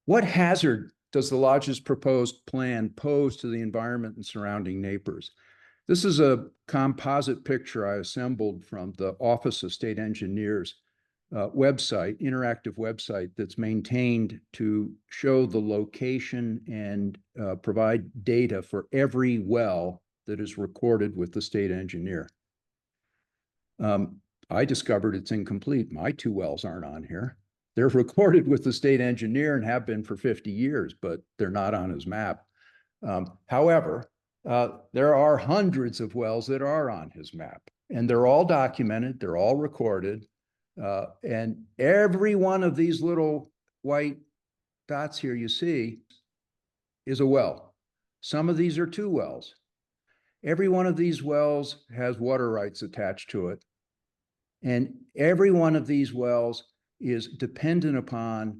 What hazard does the lodge's proposed plan pose to the environment and surrounding neighbors? This is a composite picture I assembled from the Office of State Engineers website, interactive website that's maintained to show the location and provide data for every well that is recorded with the state engineer. I discovered it's incomplete. My 2 wells aren't on here. They're recorded with the state engineer and have been for 50 years, but they're not on his map. However, there are hundreds of wells that are on his map, and they're all documented, they're all recorded, and every one of these little white dots here you see is a well. Some of these are 2 wells. Every one of these wells has water rights attached to it, and every one of these wells is dependent upon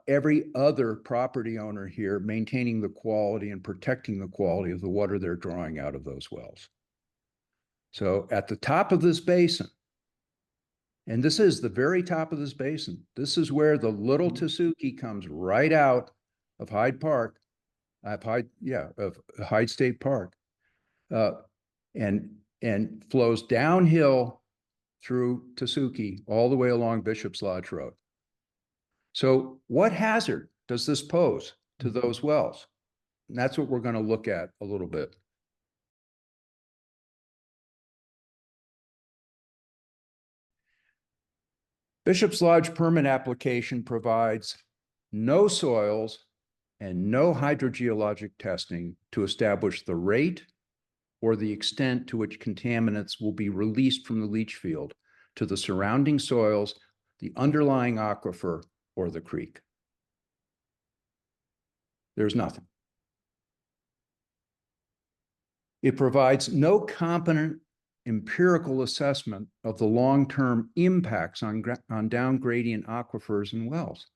every other property owner here maintaining the quality and protecting the quality of the water they're drawing out of those wells. So at the top of this basin, and this is the very top of this basin, this is where the Little Tesuque comes right out of Hyde Park, of Hyde State Park, and flows downhill through Tesuque all the way along Bishops Lodge Road. So what hazard does this pose to those wells? And that's what we're going to look at a little bit. Bishops Lodge permit application provides no soils and no hydrogeologic testing to establish the rate or the extent to which contaminants will be released from the leach field to the surrounding soils, the underlying aquifer, or the creek. There's nothing. It provides no competent empirical assessment of the long-term impacts on down gradient aquifers and wells.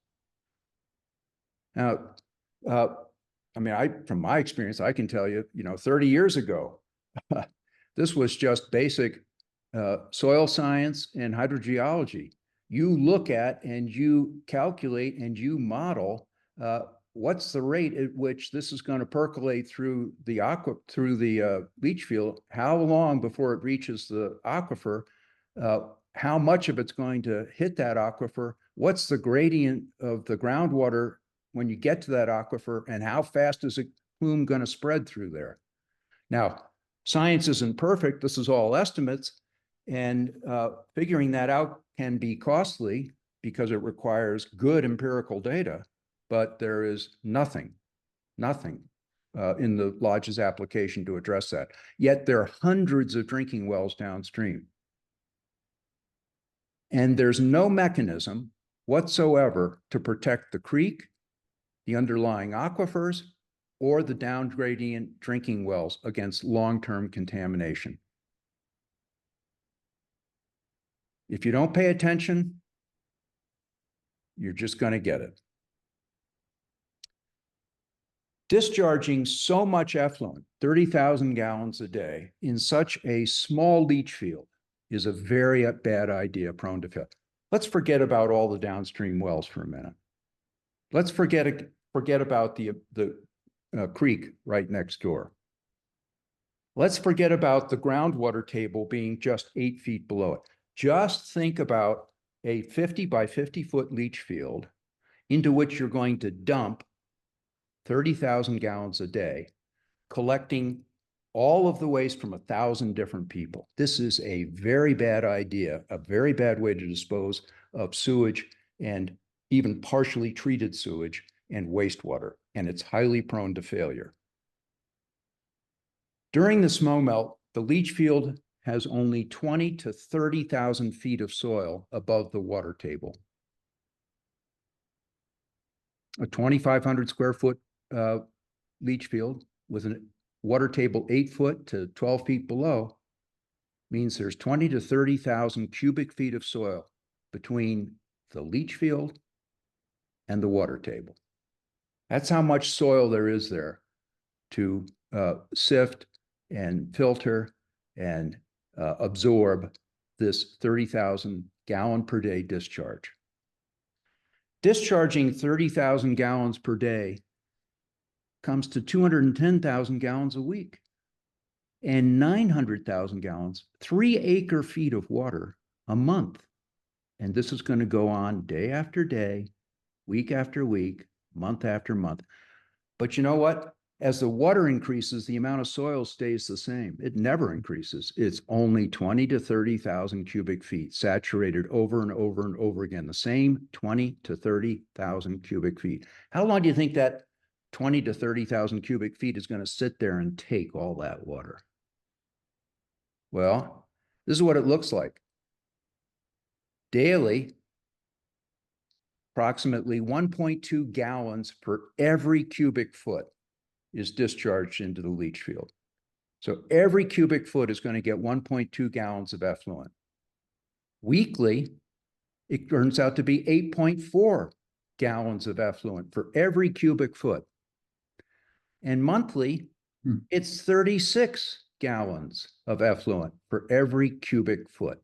Now, from my experience, I can tell you, 30 years ago, this was just basic soil science and hydrogeology. You look at and you calculate and you model what's the rate at which this is going to percolate through the leach field, how long before it reaches the aquifer, how much of it's going to hit that aquifer, what's the gradient of the groundwater when you get to that aquifer, and how fast is a plume going to spread through there. Now, science isn't perfect. This is all estimates, and figuring that out can be costly because it requires good empirical data, but there is nothing in the lodge's application to address that. Yet there are hundreds of drinking wells downstream. And there's no mechanism whatsoever to protect the creek, the underlying aquifers, or the down gradient drinking wells against long-term contamination. If you don't pay attention, you're just going to get it. Discharging so much effluent, 30,000 gallons a day, in such a small leach field is a very bad idea, prone to fail. Let's forget about all the downstream wells for a minute. Let's forget about the creek right next door. Let's forget about the groundwater table being just 8 feet below it. Just think about a 50 by 50 foot leach field into which you're going to dump 30,000 gallons a day, collecting all of the waste from 1,000 different people. This is a very bad idea, a very bad way to dispose of sewage and even partially treated sewage and wastewater, and it's highly prone to failure. During the snow melt, the leach field has only 20 to 30,000 feet of soil above the water table. A 2,500 square foot leach field with a water table 8 foot to 12 feet below means there's 20 to 30,000 cubic feet of soil between the leach field and the water table. That's how much soil there is there to sift and filter and absorb this 30,000 gallon per day discharge. Discharging 30,000 gallons per day comes to 210,000 gallons a week and 900,000 gallons, 3 acre-feet of water a month. And this is going to go on day after day, week after week, month after month. But you know what? As the water increases, the amount of soil stays the same. It never increases. It's only 20 to 30,000 cubic feet, saturated over and over and over again. The same 20 to 30,000 cubic feet. How long do you think that 20 to 30,000 cubic feet is going to sit there and take all that water? Well, this is what it looks like. Daily, approximately 1.2 gallons per every cubic foot is discharged into the leach field. So every cubic foot is going to get 1.2 gallons of effluent. Weekly, it turns out to be 8.4 gallons of effluent for every cubic foot. And monthly, it's 36 gallons of effluent for every cubic foot.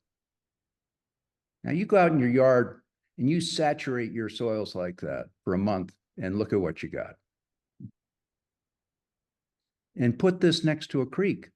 Now you go out in your yard and you saturate your soils like that for a month and look at what you got. And put this next to a creek.